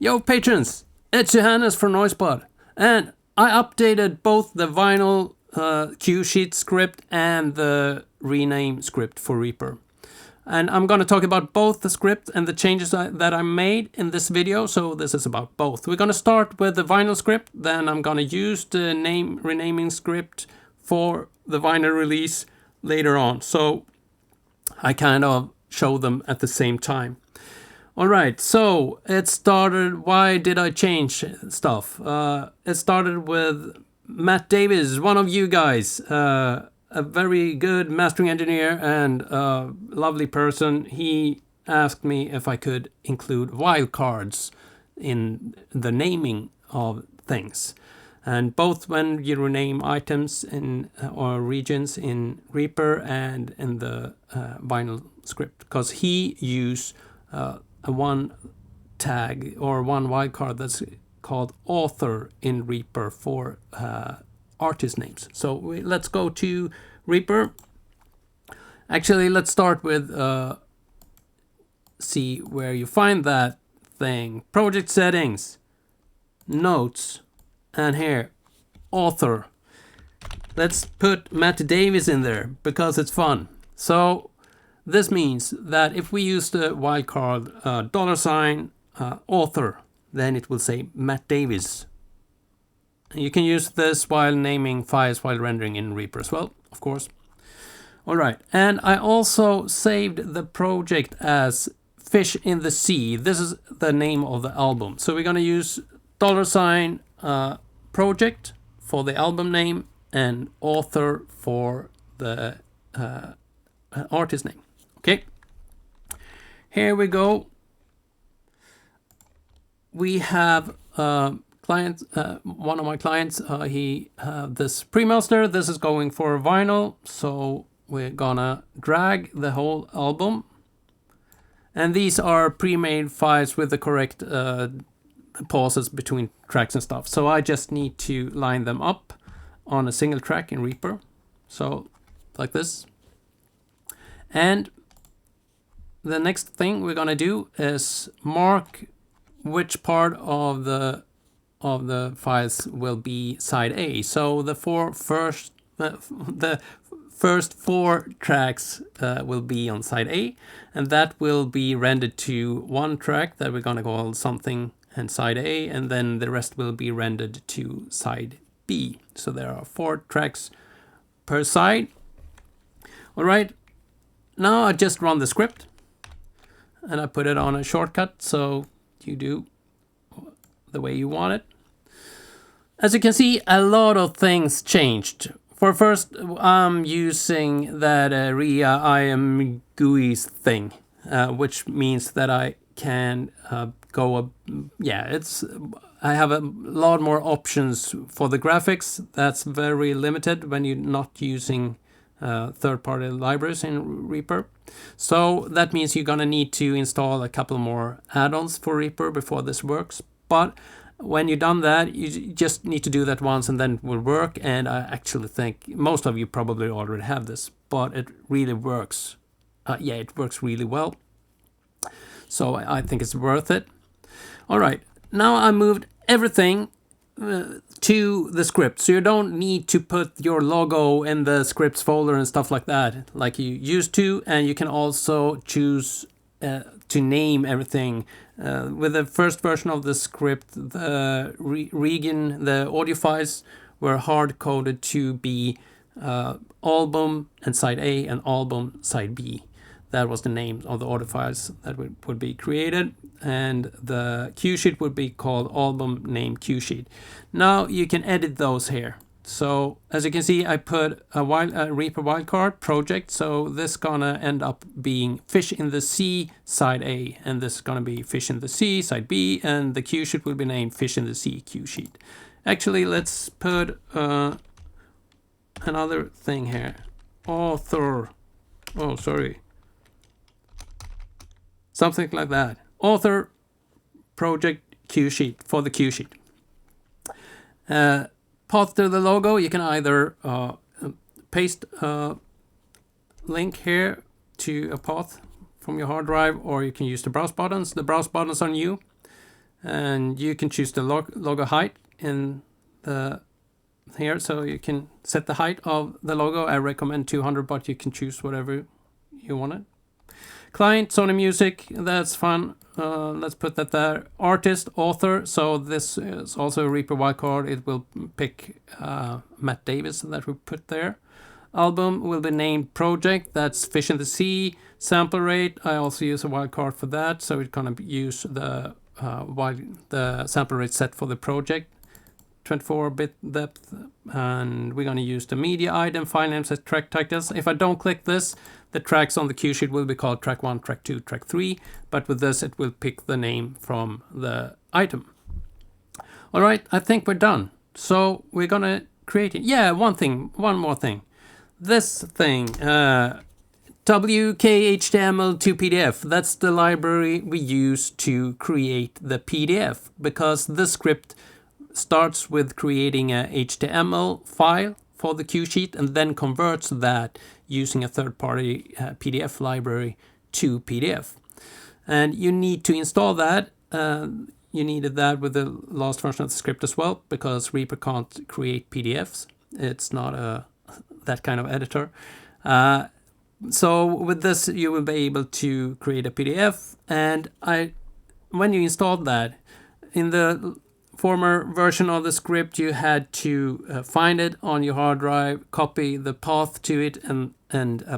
Yo patrons, it's Johannes from Noisepod, and I updated both the vinyl QSheet script and the rename script for Reaper. And I'm going to talk about both the script and the changes that I made in this video, so this is about both. We're going to start with the vinyl script, then I'm going to use the renaming script for the vinyl release later on. So I kind of show them at the same time. Alright, so it started, why did I change stuff? It started with Matt Davis, one of you guys, a very good mastering engineer and a lovely person. He asked me if I could include wildcards in the naming of things. And both when you rename items in or regions in Reaper and in the vinyl script, because he used a one tag or one wildcard that's called author in Reaper for artist names. So let's go to Reaper. Actually, let's start with see where you find that thing. Project settings, notes, and here, author. Let's put Matt Davis in there because it's fun. So this means that if we use the wildcard $author, then it will say Matt Davis. You can use this while naming files while rendering in Reaper as well, of course. Alright, and I also saved the project as Fish in the Sea. This is the name of the album. So we're going to use $project for the album name and author for the artist name. Okay, here we go. We have client, one of my clients, he this premaster. This is going for vinyl, so we're gonna drag the whole album, and these are pre-made files with the correct pauses between tracks and stuff. So I just need to line them up on a single track in Reaper, so like this. And the next thing we're gonna do is mark which part of the files will be side A. So the first four tracks will be on side A, and that will be rendered to one track that we're gonna call something and side A, and then the rest will be rendered to side B. So there are 4 tracks per side. All right, now I just run the script and I put it on a shortcut, so you do the way you want it. As you can see, a lot of things changed. For first, I'm using that ReaImGui thing, which means that I can go I have a lot more options for the graphics. That's very limited when you're not using third-party libraries in Reaper. So that means you're gonna need to install a couple more add-ons for Reaper before this works. But when you've done that, you just need to do that once and then it will work. And I actually think most of you probably already have this, but it really works. It works really well. So I think it's worth it. All right, now I moved everything to the script, so you don't need to put your logo in the scripts folder and stuff like that like you used to. And you can also choose to name everything. With the first version of the script, the region, the audio files were hard coded to be album and side A and album side B. That was the name of the audio files that would be created, and the QSheet would be called album name QSheet. Now you can edit those here. So as you can see, I put a Reaper wildcard project, so this gonna end up being Fish in the Sea side A, and this is gonna be Fish in the Sea side B, and the QSheet will be named Fish in the Sea QSheet. Actually, let's put another thing here. Author. Oh, sorry. Something like that. Author project QSheet for the QSheet. Path to the logo, you can either paste a link here to a path from your hard drive, or you can use the browse buttons. The browse buttons are new. and you can choose the logo height in the here, so you can set the height of the logo. I recommend 200, but you can choose whatever you want it. Client, Sony Music, that's fun. Let's put that there. Artist, author, so this is also a Reaper wildcard. It will pick Matt Davis that we put there. Album will be named project, that's Fish in the Sea. Sample rate, I also use a wildcard for that, so it's gonna use the sample rate set for the project. 24-bit depth, and we're going to use the media item, file names as track titles. If I don't click this, the tracks on the cue sheet will be called track 1, track 2, track 3, but with this it will pick the name from the item. All right, I think we're done. So we're going to create it. Yeah, one more thing. This thing, wkhtmltopdf, that's the library we use to create the PDF, because this script starts with creating a HTML file for the cue sheet and then converts that using a third-party PDF library to PDF. And you need to install that. You needed that with the last version of the script as well, because Reaper can't create PDFs. It's not that kind of editor. So with this, you will be able to create a PDF. And when you installed that, in the former version of the script, you had to find it on your hard drive, copy the path to it, and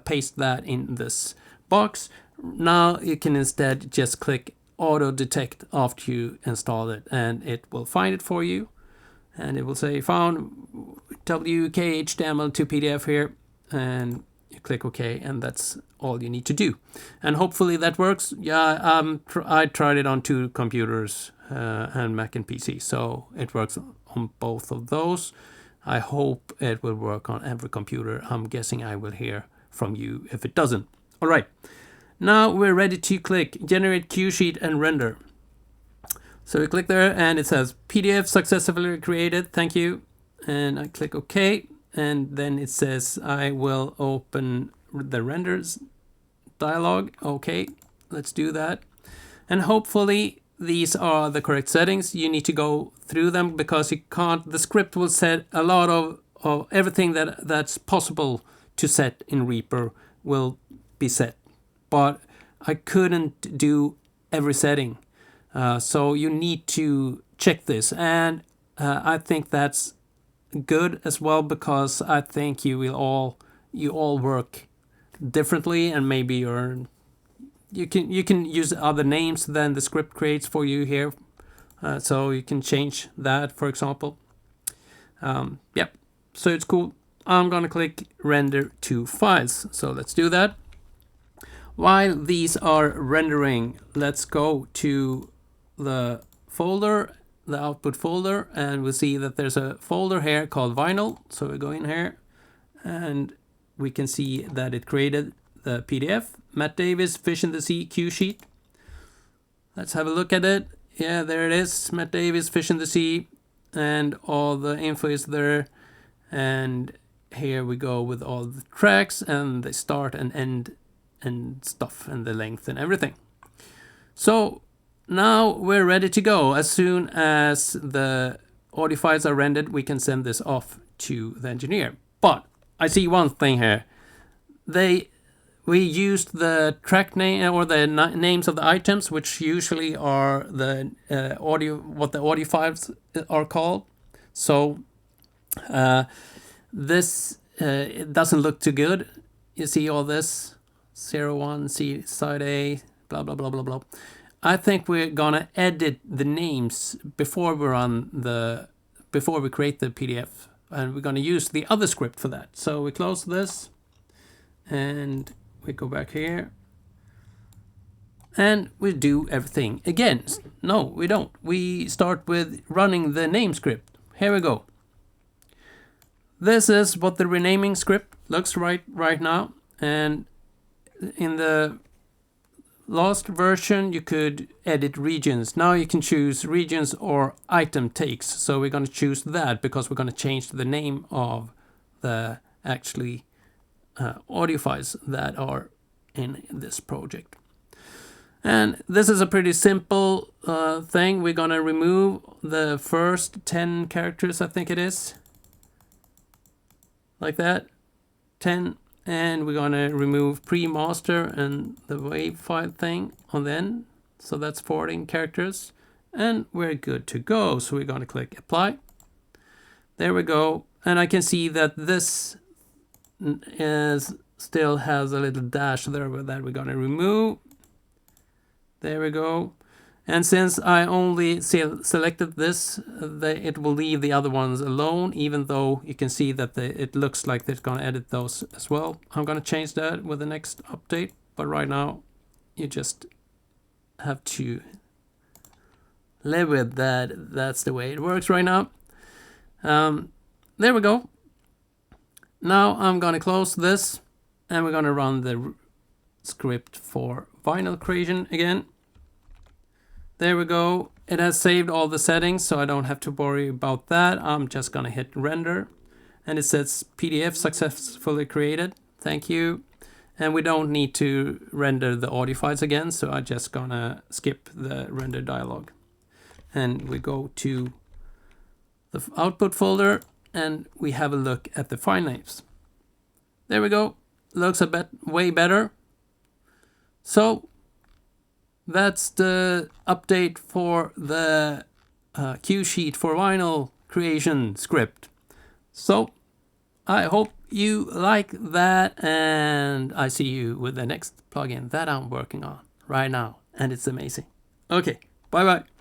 paste that in this box. Now you can instead just click auto detect after you install it, and it will find it for you, and it will say found wkhtml2pdf here, and you click OK, and that's all you need to do. And hopefully that works. Yeah, I tried it on 2 computers, and Mac and PC, so it works on both of those. I hope it will work on every computer. I'm guessing I will hear from you if it doesn't. All right, now we're ready to click generate cue sheet and render. So we click there and it says PDF successfully created, thank you, and I click OK, and then it says I will open the renders dialog. Okay, let's do that, and hopefully these are the correct settings. You need to go through them because you can't. The script will set a lot of everything that's possible to set in Reaper will be set, but I couldn't do every setting. So you need to check this, and I think that's good as well, because I think you all work differently, and maybe you can use other names than the script creates for you here, so you can change that, for example. Yep, so it's cool. I'm gonna click render to files, so let's do that. While these are rendering, let's go to the folder, the output folder, and we'll see that there's a folder here called vinyl. So we go in here and we can see that it created the PDF, Matt Davis, Fish in the Sea, cue sheet. Let's have a look at it. Yeah, there it is, Matt Davis, Fish in the Sea, and all the info is there. And here we go with all the tracks and the start and end and stuff and the length and everything. So now we're ready to go. As soon as the audio files are rendered, we can send this off to the engineer. But I see one thing here. We used the track name or the names of the items, which usually are the what the audio files are called. So this it doesn't look too good. You see all this 01 C side A, blah blah blah blah blah. I think we're gonna edit the names before we create the PDF, and we're gonna use the other script for that. So we close this and we go back here and we do everything again. No, we don't. We start with running the name script. Here we go. This is what the renaming script looks right now, and in the last version you could edit regions. Now you can choose regions or item takes. So we're going to choose that because we're going to change the name of the actually audio files that are in this project. And this is a pretty simple thing. We're gonna remove the first 10 characters, I think it is. Like that, 10. And we're gonna remove pre-master and the wave file thing on the end. So that's 14 characters. And we're good to go. So we're gonna click apply. There we go. And I can see that this still has a little dash there that we're gonna remove. There we go. And since I only selected this, it will leave the other ones alone, even though you can see that it looks like they're going to edit those as well. I'm going to change that with the next update, but right now you just have to live with that. That's the way it works right now. There we go. Now I'm going to close this, and we're going to run the script for vinyl creation again. There we go. It has saved all the settings, so I don't have to worry about that. I'm just gonna hit render, and it says PDF successfully created. Thank you. And we don't need to render the audio files again, so I'm just gonna skip the render dialog. And we go to the output folder, and we have a look at the file names. There we go. Looks a bit way better. So that's the update for the cue sheet for vinyl creation script. So I hope you like that, and I see you with the next plugin that I'm working on right now, and it's amazing. Okay, bye bye.